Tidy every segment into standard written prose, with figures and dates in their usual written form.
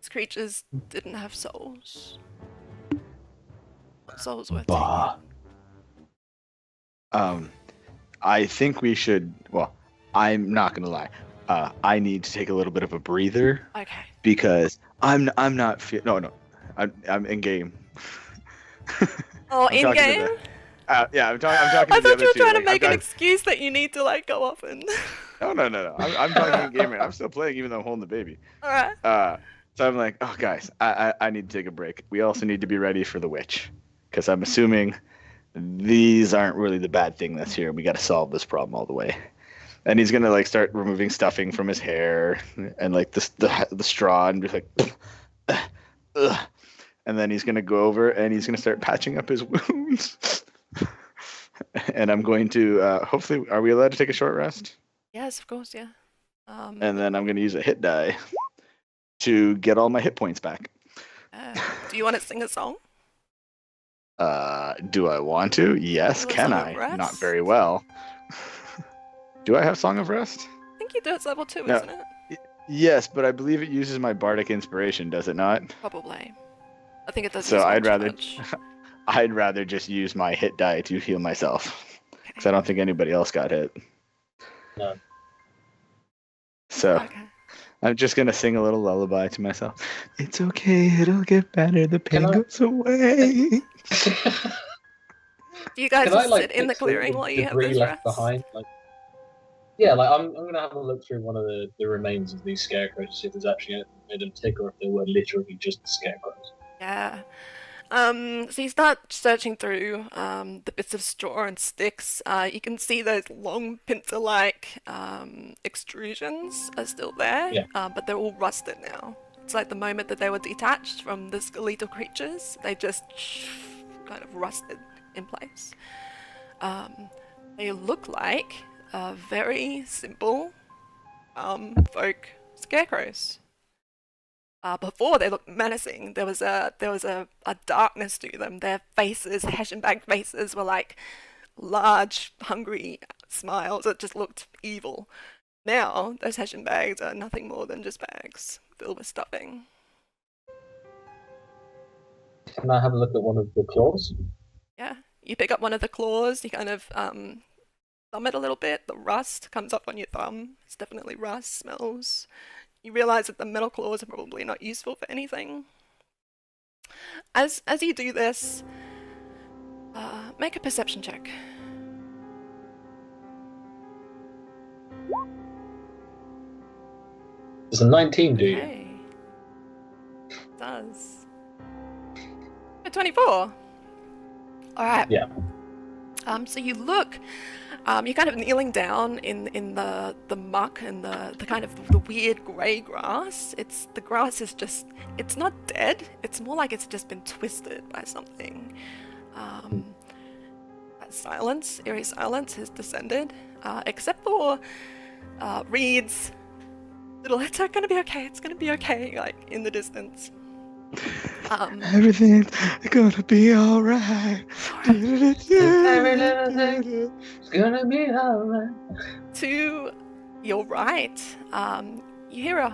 These creatures didn't have souls. Souls were Bah. taken. I think we should. Well, I'm not gonna lie. I need to take a little bit of a breather Okay. because I'm not no. I'm in game. Oh, I'm in talking to game? yeah, I'm talking I to the thought other you were two. trying to Like make an excuse that you need to like go off and. no. I'm talking in game. Right? I'm still playing even though I'm holding the baby. All right. So I'm like, oh guys, I need to take a break. We also need to be ready for the witch because I'm assuming these aren't really the bad thing that's here. We got to solve this problem all the way. And he's gonna like start removing stuffing from his hair and like the straw and be like, ugh. And then he's gonna go over and he's gonna start patching up his wounds. And I'm going to hopefully, are we allowed to take a short rest? Yes, of course, yeah. And then I'm gonna use a hit die to get all my hit points back. Do you want to sing a song? Do I want to? Yes. Do a Can Song of I? Rest? Not very well. Do I have Song of Rest? I think you do. It's level 2, No. isn't it? Yes, but I believe it uses my bardic inspiration, does it not? Probably. I think it does. So use I'd one rather, charge. I'd rather just use my hit die to heal myself, because I Okay. don't think anybody else got hit. No. So Okay. I'm just gonna sing a little lullaby to myself. It's okay, it'll get better. The pain Can I- goes away. Do you guys Can I just like sit in the pick through clearing while you have debris this left rest? behind? Like, yeah, like I'm gonna have a look through one of the remains of these scarecrows to see if there's actually anything made them tick or if they were literally just scarecrows. Yeah. So you start searching through the bits of straw and sticks. You can see those long pincer-like extrusions are still there, Yeah. but they're all rusted now. It's like the moment that they were detached from the skeletal creatures, they just kind of rusted in place. They look like very simple folk scarecrows. Before they looked menacing. There was a darkness to them. Their faces, hessian bag faces, were like large, hungry smiles that just looked evil. Now those hessian bags are nothing more than just bags filled with stuffing. Can I have a look at one of the claws? Yeah, you pick up one of the claws. You kind of thumb it a little bit. The rust comes up on your thumb. It's definitely rust. Smells. You realize that the metal claws are probably not useful for anything. As you do this, make a perception check. There's a 19, do you? Okay. It does. A 24. All right. Yeah. So you look. You're kind of kneeling down in the muck and the kind of the weird grey grass. The grass is just, it's not dead. It's more like it's just been twisted by something. That silence, eerie silence, has descended, except for reeds. It's gonna be okay. It's gonna be okay. Like in the distance. Everything's gonna be alright. It's gonna be alright. To your right, you hear a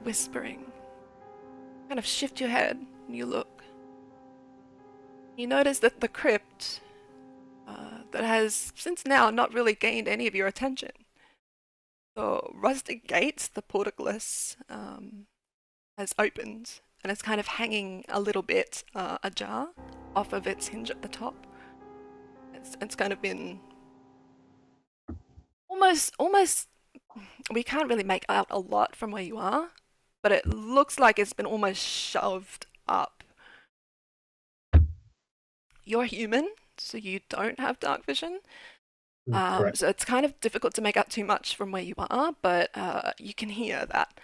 whispering. Kind of shift your head and you look. You notice that the crypt that has since now not really gained any of your attention. The rusted gate, the portcullis, has opened and it's kind of hanging a little bit ajar off of its hinge at the top. It's kind of been almost. We can't really make out a lot from where you are, but it looks like it's been almost shoved up. You're human, so you don't have dark vision. So it's kind of difficult to make out too much from where you are, but you can hear that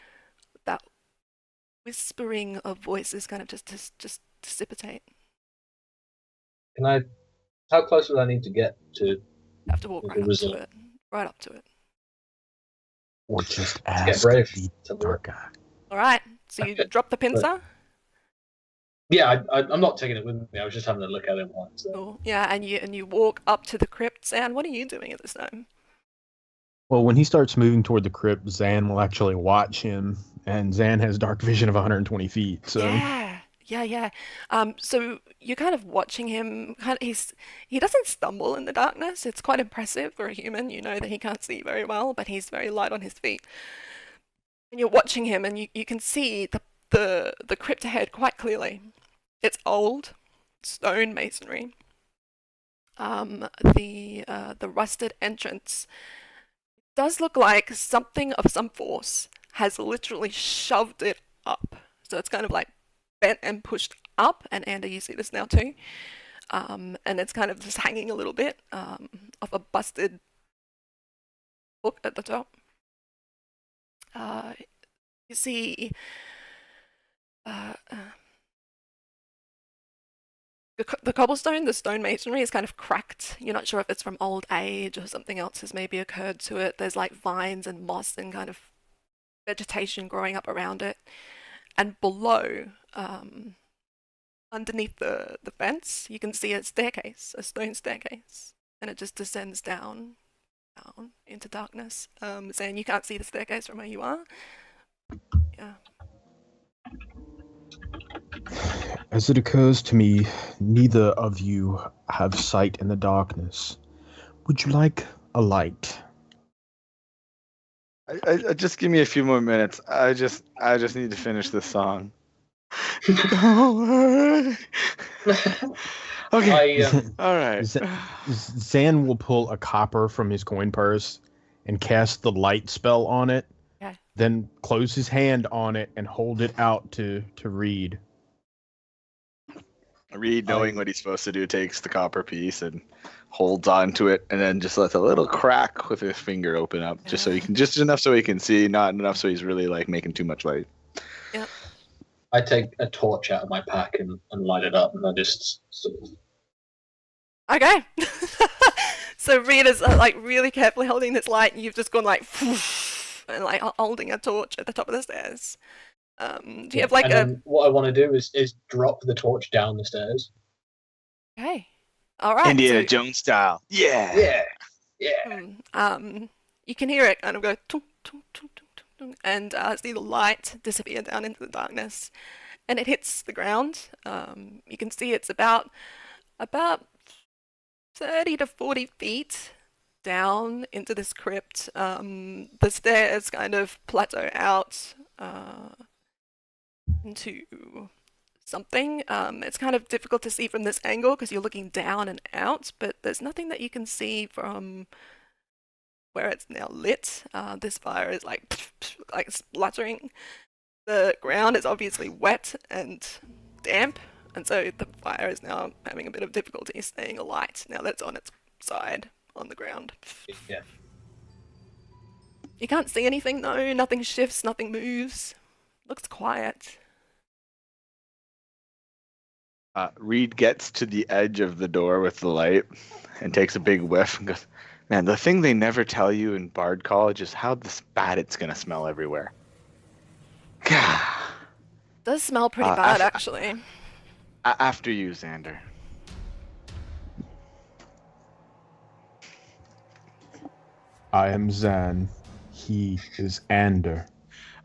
whispering of voices kind of just dissipate. Can I? How close would I need to get to? You have to walk right up to it. Right up to it. Or just get ask brave. the dark guy. All right. So you drop the pincer. Yeah, I'm not taking it with me. I was just having a look at it once. So. Cool. Yeah, and you walk up to the crypt. And what are you doing at this time? Well, when he starts moving toward the crypt, Zan will actually watch him, and Zan has dark vision of 120 feet. So Yeah. So you're kind of watching him. He doesn't stumble in the darkness. It's quite impressive for a human. You know that he can't see very well, but he's very light on his feet. And you're watching him, and you can see the crypt ahead quite clearly. It's old, stone masonry. The rusted entrance does look like something of some force has literally shoved it up. So it's kind of like bent and pushed up, and Ander, you see this now too. And it's kind of just hanging a little bit off a busted hook at the top. You see the cobblestone, the stone masonry is kind of cracked. You're not sure if it's from old age or something else has maybe occurred to it. There's like vines and moss and kind of vegetation growing up around it. And below, underneath the fence, you can see a staircase, a stone staircase. And it just descends down into darkness. Zan, you can't see the staircase from where you are. Yeah. as it occurs to me, neither of you have sight in the darkness. Would you like a light? I just give me a few more minutes. I just need to finish this song. Okay. All right. Zan will pull a copper from his coin purse and cast the light spell on it. Okay. Then close his hand on it and hold it out to Reed. Reed, knowing what he's supposed to do, takes the copper piece and holds on to it, and then just lets a little crack with his finger open up, just so he can, just enough so he can see, not enough so he's really like making too much light. Yep. I take a torch out of my pack and light it up, and I just sort of... Okay. So Reed is like really carefully holding this light, and you've just gone like and like holding a torch at the top of the stairs. Do you have like what I want to do is drop the torch down the stairs. Okay. All right. Indiana Jones style. Yeah. You can hear it kind of go tung, tung, tung, tung, tung, tung, and see the light disappear down into the darkness, and it hits the ground. You can see it's about 30 to 40 feet down into this crypt. The stairs kind of plateau out into something. It's kind of difficult to see from this angle because you're looking down and out, but there's nothing that you can see from where it's now lit. This fire is like spluttering. The ground is obviously wet and damp, and so the fire is now having a bit of difficulty staying alight now that it's on its side on the ground. Yeah. You can't see anything though, nothing shifts, nothing moves. Looks quiet. Reed gets to the edge of the door with the light and takes a big whiff and goes, "Man, the thing they never tell you in Bard College is how bad it's gonna smell everywhere." Does smell pretty bad, actually. After you, Xander. I am Zan. He is Ander.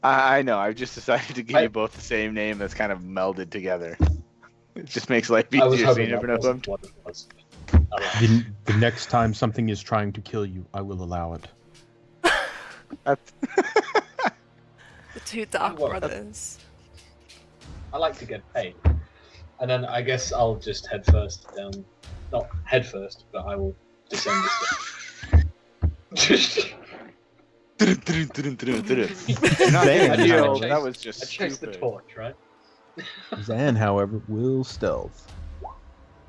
I know. I've just decided to give you both the same name that's kind of melded together. It just makes life easier, so you never know who I'm what it was. The next time something is trying to kill you, I will allow it. The two dark brothers. I like to get paid. And then I guess I'll just head first down. Not head first, but I will descend the stairs. That was just I chased the stupid. torch, right? Zan, however, will stealth.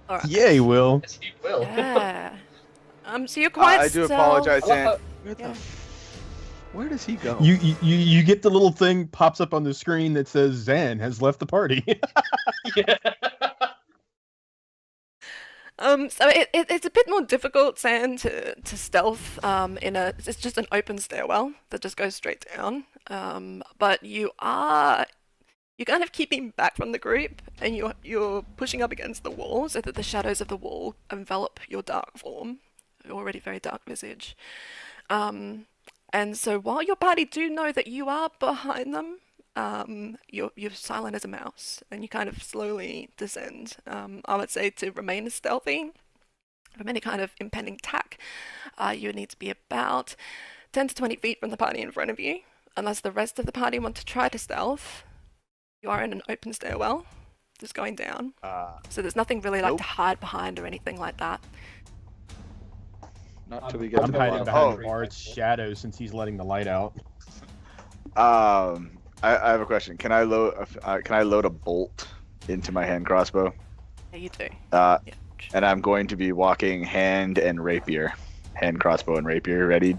All right. Yeah, he will. Yes, he will. Yeah. So you're quite I do apologize, Zan. Yeah. Where does he go? You get the little thing pops up on the screen that says Zan has left the party. Yeah. So it's a bit more difficult, Zan, to stealth. It's just an open stairwell that just goes straight down. But you're kind of keeping back from the group, and you're pushing up against the wall so that the shadows of the wall envelop your dark form, your already very dark visage. And so while your party do know that you are behind them, you're silent as a mouse, and you kind of slowly descend. I would say to remain stealthy from any kind of impending attack, you would need to be about 10 to 20 feet from the party in front of you, unless the rest of the party want to try to stealth. You are in an open stairwell, just going down. So there's nothing really like Nope. to hide behind or anything like that. Not till we get I'm to the hiding bottom. behind Bart's shadow since he's letting the light out. I have a question. Can I load a bolt into my hand crossbow? Yeah, you do. Yeah. Yeah. And I'm going to be walking hand crossbow and rapier ready.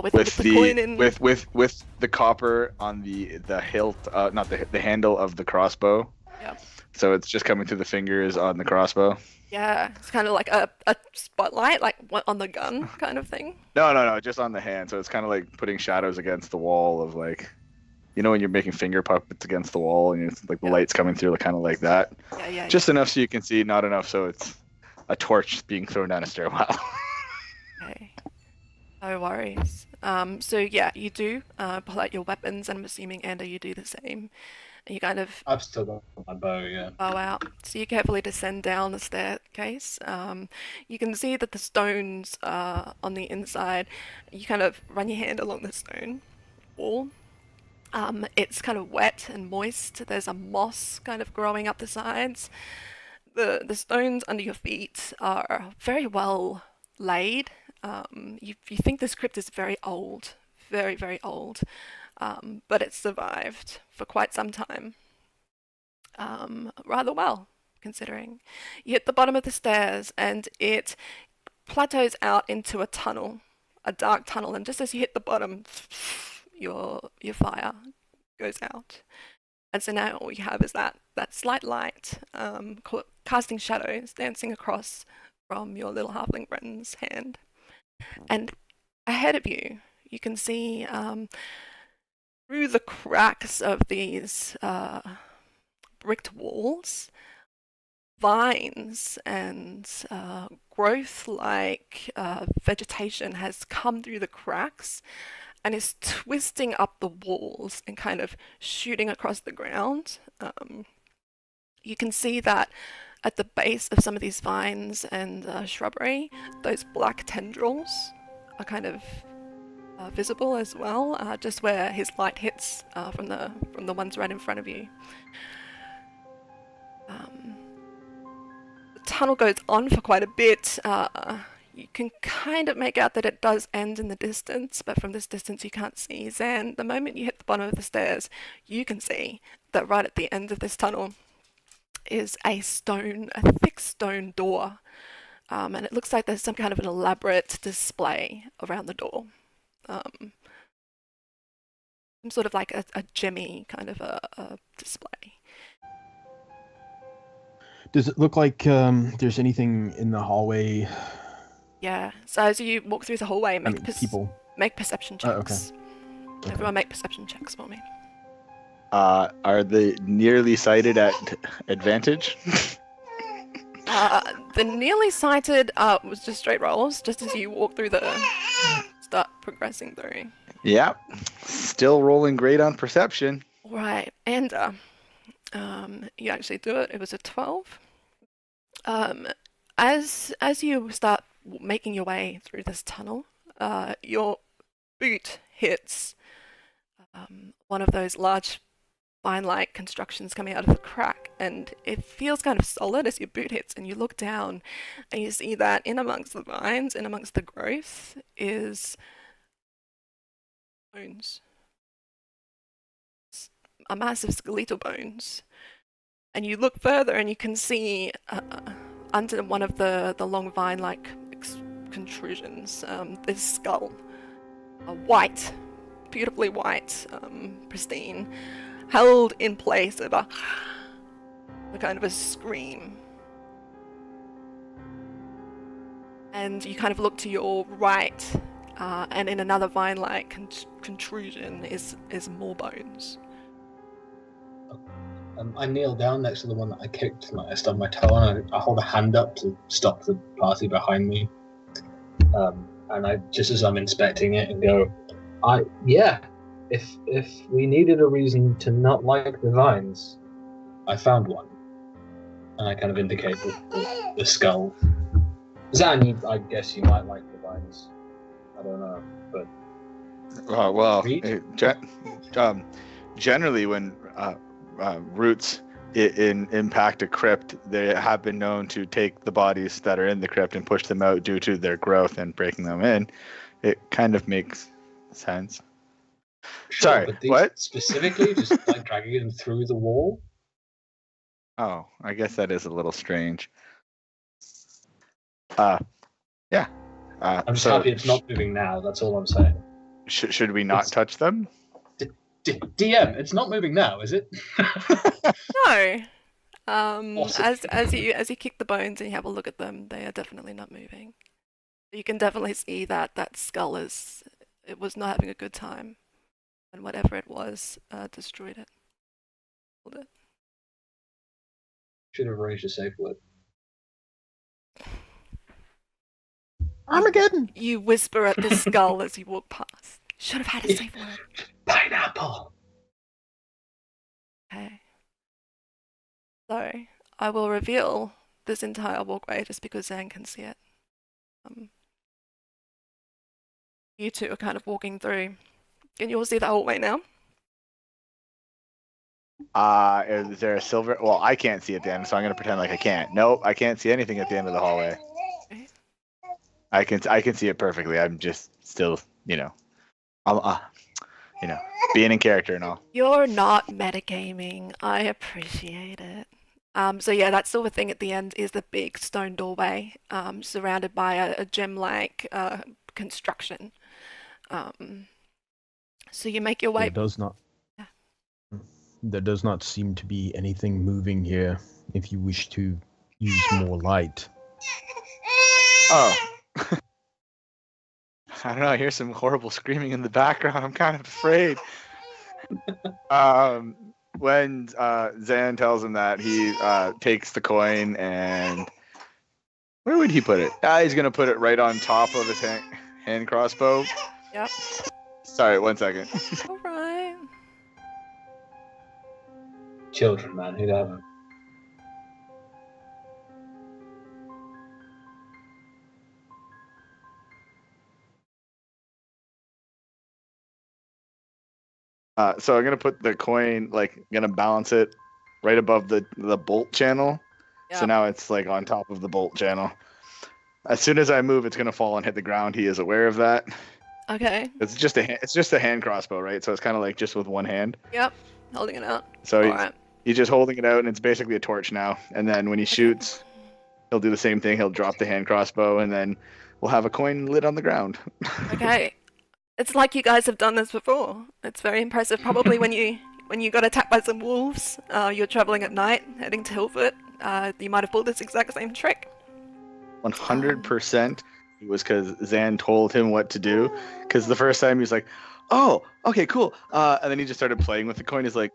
With the coin in. With the copper on the hilt, not the handle of the crossbow. Yeah. So it's just coming through the fingers on the crossbow. Yeah, it's kind of like a spotlight, like on the gun kind of thing. No, just on the hand. So it's kind of like putting shadows against the wall of like, you know, when you're making finger puppets against the wall and it's like the light's coming through, like, kind of like that. Yeah. Just enough so you can see, not enough so it's a torch being thrown down a stairwell. Okay. No worries. So yeah, you do pull out your weapons, and I'm assuming Ender, you do the same. And you kind of I've still got my bow, yeah. bow out. So you carefully descend down the staircase. You can see that the stones on the inside. You kind of run your hand along the stone wall. It's kind of wet and moist. There's a moss kind of growing up the sides. The stones under your feet are very well laid. You think this crypt is very old, very, very old, but it's survived for quite some time. Rather well, considering. You hit the bottom of the stairs and it plateaus out into a tunnel, a dark tunnel, and just as you hit the bottom, your fire goes out. And so now all you have is that slight light, casting shadows, dancing across from your little halfling friend's hand. And ahead of you, you can see through the cracks of these bricked walls, vines and growth like vegetation has come through the cracks and is twisting up the walls and kind of shooting across the ground. You can see that at the base of some of these vines and shrubbery, those black tendrils are kind of visible as well, just where his light hits from the ones right in front of you. The tunnel goes on for quite a bit. You can kind of make out that it does end in the distance, but from this distance you can't see. Zan, the moment you hit the bottom of the stairs, you can see that right at the end of this tunnel is a thick stone door. And it looks like there's some kind of an elaborate display around the door. Some sort of like a gemmy kind of a display. Does it look like there's anything in the hallway? Yeah, so as you walk through the hallway, make perception Oh, checks. okay. Everyone make perception checks for me. Are they nearly sighted at advantage? The nearly sighted was just straight rolls, just as you walk through start progressing through. Yeah, still rolling great on perception. Right, and you actually do it. It was a 12. As you start making your way through this tunnel, your boot hits one of those large vine-like constructions coming out of the crack, and it feels kind of solid as your boot hits, and you look down and you see that in amongst the vines, in amongst the growth, is bones. A massive skeletal bones. And you look further and you can see under one of the long vine-like protrusions, this skull. White, beautifully white, pristine, held in place of a kind of a scream. And you kind of look to your right, and in another vine-like protrusion is more bones. I kneel down next to the one that I kicked, and I stub my toe, and I hold a hand up to stop the party behind me. And I, just as I'm inspecting it, and go, Yeah. If we needed a reason to not like the vines, I found one. And I kind of indicate the skull. Zan, I guess you might like the vines. I don't know, but Reed? Generally when roots impact a crypt, they have been known to take the bodies that are in the crypt and push them out due to their growth and breaking them in. It kind of makes sense. Sure, Sorry, but these what? specifically, just like dragging them through the wall. Oh, I guess that is a little strange. Yeah. I'm just so happy it's not moving now. That's all I'm saying. Should we not touch them? DM, it's not moving now, is it? No. Awesome. As you kick the bones and you have a look at them, they are definitely not moving. You can definitely see that skull it was not having a good time, and whatever it was destroyed it. Killed it. Should have arranged a safe word. Armageddon! You whisper at the skull as you walk past. Should have had a safe word. Pineapple. Okay. So I will reveal this entire walkway just because Zan can see it. You two are kind of walking through. Can you all see the hallway now? Is there a silver? Well, I can't see at the end, so I'm gonna pretend like I can't. Nope, I can't see anything at the end of the hallway. Okay. I can see it perfectly. I'm just still, I'm, being in character and all. You're not metagaming. I appreciate it. So yeah, that silver thing at the end is the big stone doorway, surrounded by a gem-like construction. So you make your way. There does not seem to be anything moving here. If you wish to use more light. Oh. I don't know. I hear some horrible screaming in the background. I'm kind of afraid. When Zan tells him that, he takes the coin and where would he put it? He's gonna put it right on top of his hand crossbow. Yep. Sorry, 1 second. All right. Children, man, who'd have them? So I'm gonna put the coin, gonna balance it right above the bolt channel. Yep. So now it's on top of the bolt channel. As soon as I move, it's gonna fall and hit the ground. He is aware of that. Okay. It's just a hand crossbow, right? So it's kind of just with one hand. Yep. Holding it out. So he's just holding it out, and it's basically a torch now. And then when he shoots, he'll do the same thing. He'll drop the hand crossbow, and then we'll have a coin lit on the ground. Okay. It's like you guys have done this before. It's very impressive. Probably when you got attacked by some wolves, you're traveling at night, heading to Hillfoot. You might have pulled this exact same trick. 100%. It was because Zan told him what to do. Because the first time he was like, "Oh, okay, cool," and then he just started playing with the coin. He's like,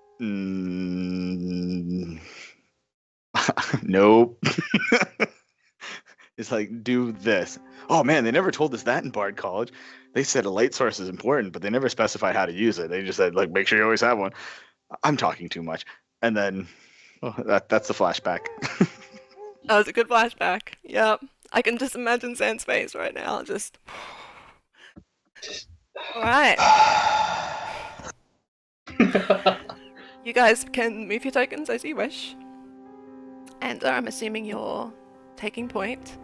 "Nope." It's like, do this. Oh man, they never told us that in Bard College. They said a light source is important, but they never specified how to use it. They just said, make sure you always have one. I'm talking too much. And then, that's the flashback. That was a good flashback. Yep. I can just imagine Zan's face right now. Just. Alright. You guys can move your tokens as you wish. And I'm assuming you're taking point.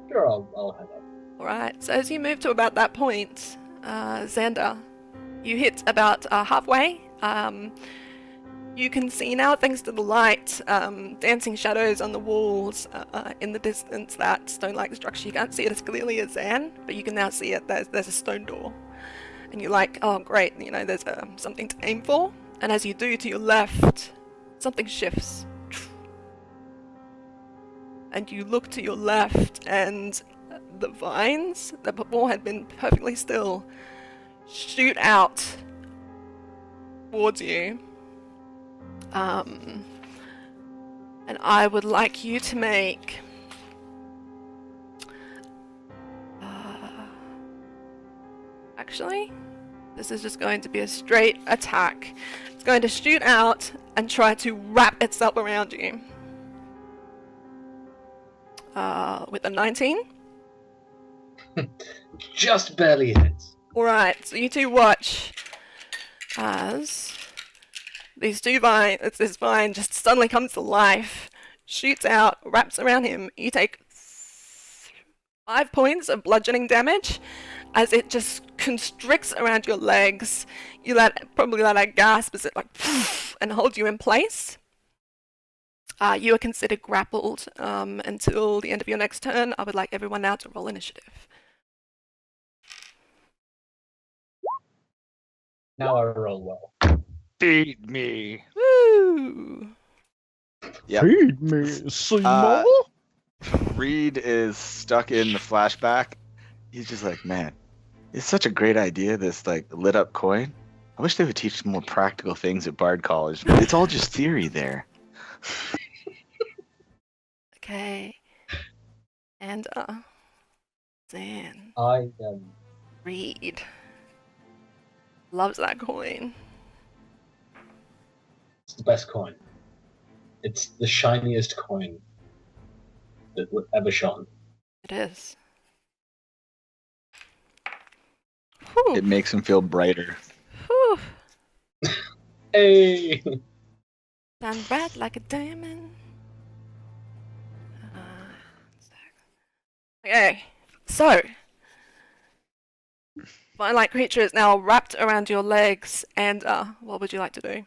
Sure, I'll head up. Alright, so as you move to about that point, Xander, you hit about halfway. You can see now, thanks to the light, dancing shadows on the walls in the distance, that stone-like structure. You can't see it as clearly as Zan, but you can now see it. There's a stone door. And you're like, oh great, there's something to aim for. And as you do, to your left, something shifts. And you look to your left, and the vines that before had been perfectly still shoot out towards you. And I would like you to make actually, This is just going to be a straight attack. It's going to shoot out and try to wrap itself around you. With a 19. Just barely hits. Alright, so you two watch as this vine just suddenly comes to life, shoots out, wraps around him. You take 5 points of bludgeoning damage as it just constricts around your legs. You probably let a gasp as it like and holds you in place. You are considered grappled until the end of your next turn. I would like everyone now to roll initiative. Now I roll well. Feed me. Woo! Yep. Feed me, Seymour. Reed is stuck in the flashback. He's just like, man, it's such a great idea, this like lit up coin. I wish they would teach more practical things at Bard College. It's all just theory there. Okay. And Zan. I Reed. Loves that coin. It's the best coin. It's the shiniest coin that would ever shone. It is. Whew. It makes him feel brighter. Whew. Hey! Shine bright like a diamond. Okay, so vine-like creature is now wrapped around your legs, and what would you like to do?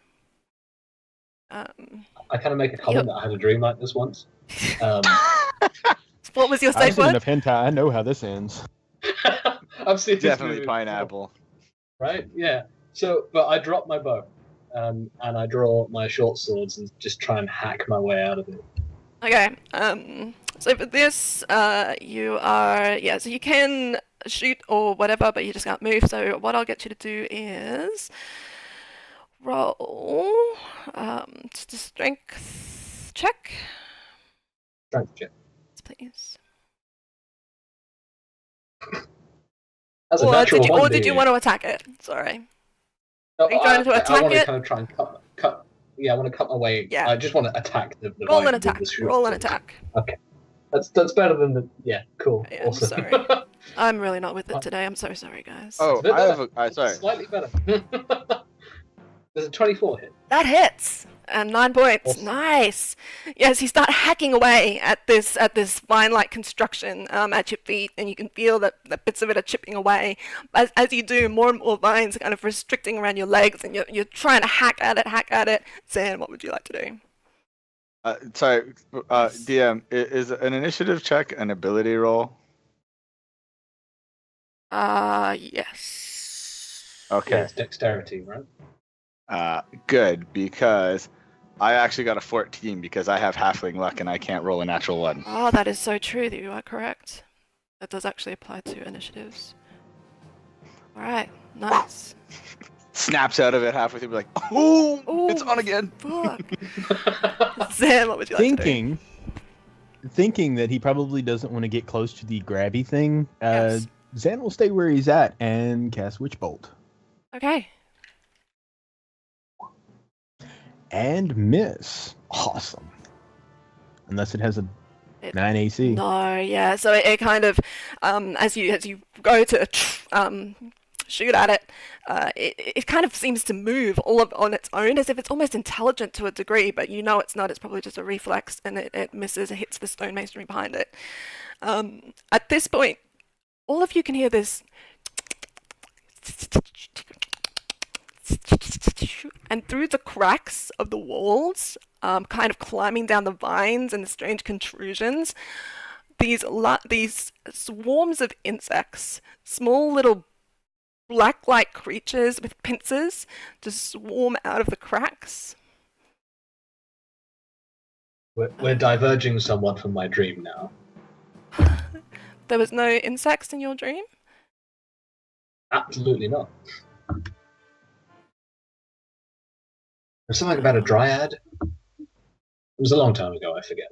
I kind of make a comment that I had a dream like this once. What was your I've safe seen word? enough hentai. I know how this ends. I've seen this Definitely movie pineapple. before, right? Yeah. So, but I drop my bow, and I draw my short swords and just try and hack my way out of it. Okay, so for this, so you can shoot or whatever, but you just can't move. So what I'll get you to do is roll just a strength check, Strength check. please. That's a Or natural one. did you want to attack it? Sorry. Are you trying to attack I want it? to kind of try and cut. Yeah, I want to cut my way. Yeah. I just want to attack the Roll vine an with attack. the short Roll an sword. attack. Okay. That's better than the. Yeah, cool. Yeah, I'm awesome. sorry. I'm really not with it today. I'm so sorry, guys. Oh, It's a bit I have better. a. Sorry. Slightly better. There's a 24 hit. That hits, and 9 points. Awesome. Nice. Yes, you start hacking away at this vine-like construction at your feet, and you can feel that bits of it are chipping away. As you do, more and more vines are kind of restricting around your legs, and you're trying to hack at it. Zan, what would you like to do? Sorry, DM, is an initiative check an ability roll? Yes. Yeah, Okay. it's dexterity, right? Good, because I actually got a 14 because I have halfling luck and I can't roll a natural one. Oh, that is so true. That you are correct. That does actually apply to initiatives. All right. Nice. Snaps out of it halfway through, be like, oh, Ooh. it's on again. Fuck. Zan, what would you like to do? Thinking that he probably doesn't want to get close to the grabby thing, Yes. Zan will stay where he's at and cast Witch Bolt. Okay. And miss. Awesome. Unless it has a 9 AC. No, yeah. So it kind of, as you go to shoot at it, it kind of seems to move on its own, as if it's almost intelligent to a degree, but you know it's not. It's probably just a reflex, and it misses. It hits the stone masonry behind it. At this point, all of you can hear this, and through the cracks of the walls, kind of climbing down the vines and the strange protrusions, these swarms of insects, small little black-like creatures with pincers, just swarm out of the cracks. We're diverging somewhat from my dream now. There was no insects in your dream? Absolutely not. There's something about a dryad. It was a long time ago, I forget.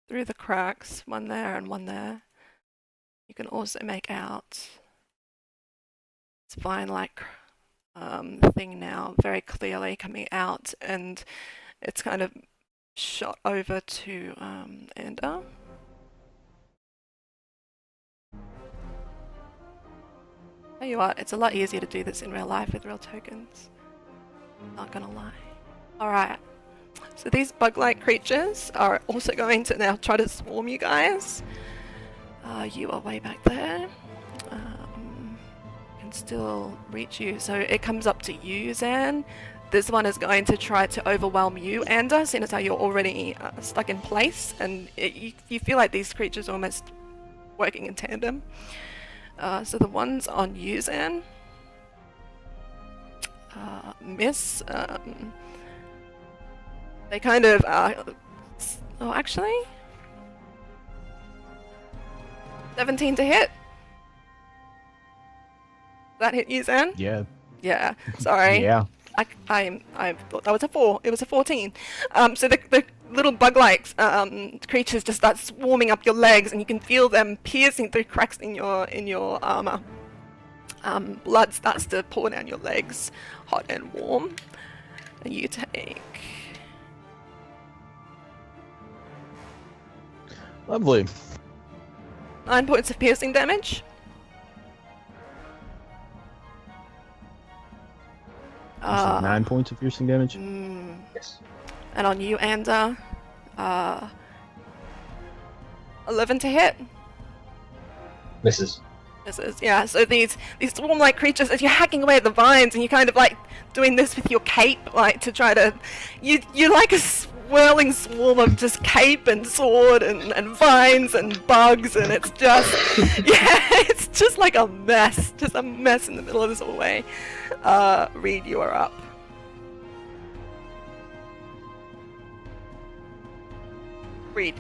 Through the cracks, one there and one there. You can also make out this vine-like thing now very clearly coming out, and it's kind of shot over to Ender. Tell you what, it's a lot easier to do this in real life with real tokens. Not gonna lie. Alright, so these bug-like creatures are also going to now try to swarm you guys. You are way back there. Can still reach you, so it comes up to you, Zan. This one is going to try to overwhelm you, Ender, seeing as how you're already stuck in place, and you feel like these creatures are almost working in tandem. So the ones on you, Zan, miss. They kind of oh, actually 17 to hit. That hit you, Zan? Yeah. Yeah. Sorry. Yeah. I thought that was a 4. It was a 14. So the little bug-like creatures just start swarming up your legs, and you can feel them piercing through cracks in your armor. Blood starts to pour down your legs, hot and warm. And you take Lovely. 9 points of piercing damage. You said 9 points of piercing damage. Yes. And on you, Ender, 11 to hit. Misses. This is, yeah, so these swarm-like creatures, as you're hacking away at the vines, and you're kind of like doing this with your cape, like to try to, you're like a swirling swarm of just cape and sword and vines and bugs, and it's just, yeah, it's just like a mess in the middle of this hallway. Reed, you are up. Reed.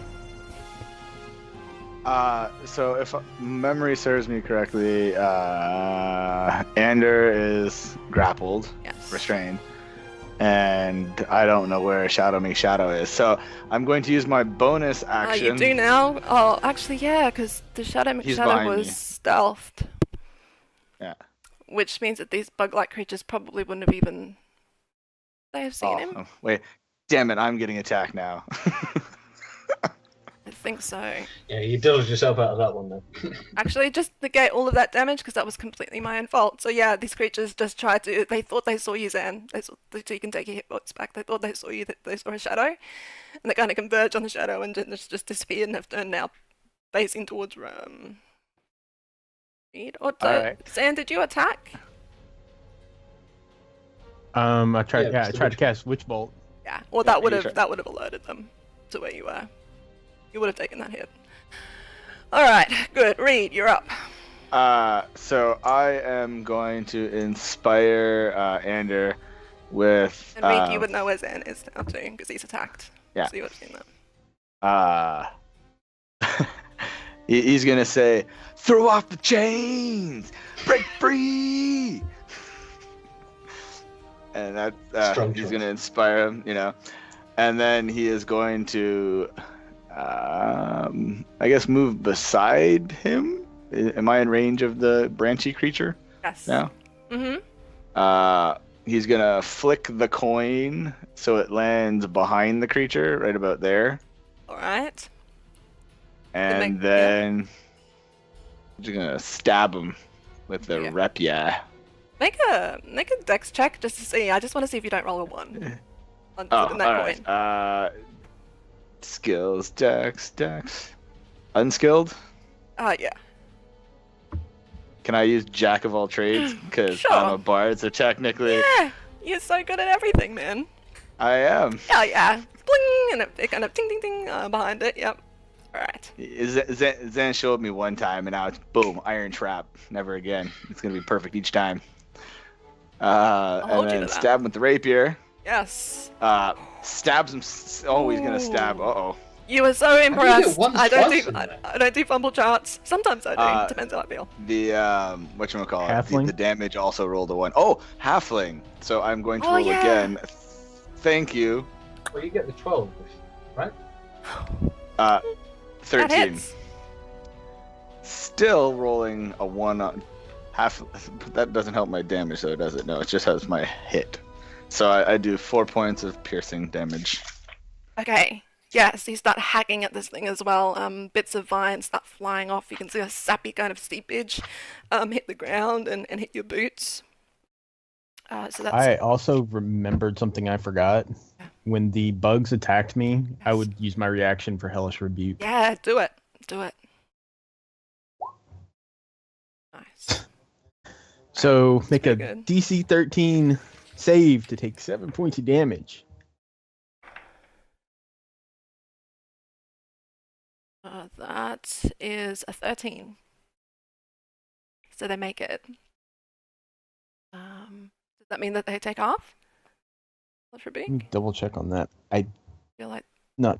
So if memory serves me correctly, Ander is grappled, Yes. restrained, and I don't know where Shadow Make Shadow is. So I'm going to use my bonus action. You do now? Oh, actually, yeah, because the Shadow He's McShadow behind was me. stealthed. Yeah. Which means that these bug-like creatures probably wouldn't have even... They have seen him? Oh, wait. Damn it, I'm getting attacked now. I think so. Yeah, you dodged yourself out of that one then. Actually, just negate all of that damage because that was completely my own fault. So yeah, these creatures just tried to... They thought they saw you, Zan. They saw... So you can take your hit points back. They thought they saw you, that they saw a shadow. And they kind of converged on the shadow and just disappeared and have turned now facing towards... Reed? Or Alright. Zan, did you attack? I tried. Yeah, Yeah, I it's the tried to witch cast Witch Bolt. Yeah. Well, Yeah, that would you have tried. alerted them to where you were. You would have taken that hit. Alright, good. Reed, you're up. So I am going to inspire Ander with. And Reed, you would know where Zan is now too, because he's attacked. Yeah. So you would have seen that. He's gonna say, "Throw off the chains, break free," and that Strong he's choice. gonna inspire him, and then he is going to, I guess, move beside him. Am I in range of the branchy creature Yes. now? Mm-hmm. He's gonna flick the coin so it lands behind the creature, right about there. Alright. And then I'm just gonna stab him with the Yeah. rapier. Make a dex check just to see. I just want to see if you don't roll a 1 on Oh, putting that alright. coin. Skills, dex. Unskilled? Yeah. Can I use Jack of all trades? Because Sure. I'm a bard, so technically Yeah! You're so good at everything, man. I am. Yeah. Bling! And it kind of ting ting ting behind it. Yep. Alright. Zen showed me one time, and now it's boom, iron trap. Never again. It's gonna be perfect each time. hold And you then to that. stab him with the rapier. Yes. Stabs him. Oh, he's gonna stab. Ooh. Uh-oh. You were so impressed. once, I don't twice do in I, there. I don't do fumble charts. Sometimes I do. Depends how I feel. The whatchamacallit, Halfling? the damage also rolled a 1. Oh, halfling. So I'm going to Oh, roll yeah. again. Thank you. Well, you get the 12, right? That 13. hits. still rolling a 1 on half. That doesn't help my damage, though, does it? No, it just has my hit. So I do 4 points of piercing damage. Okay. Yeah, so you start hacking at this thing as well. Bits of vine start flying off. You can see a sappy kind of seepage hit the ground and hit your boots. So that's I also remembered something I forgot. Yeah. When the bugs attacked me, I Yes. would use my reaction for Hellish Rebuke. Yeah, do it. Do it. Nice. So make a pretty good. DC 13 save to take 7 points of damage. That is a 13. So they make it. Does that mean that they take off? Hellish Let me Rebuke? double check on that. I Feel like not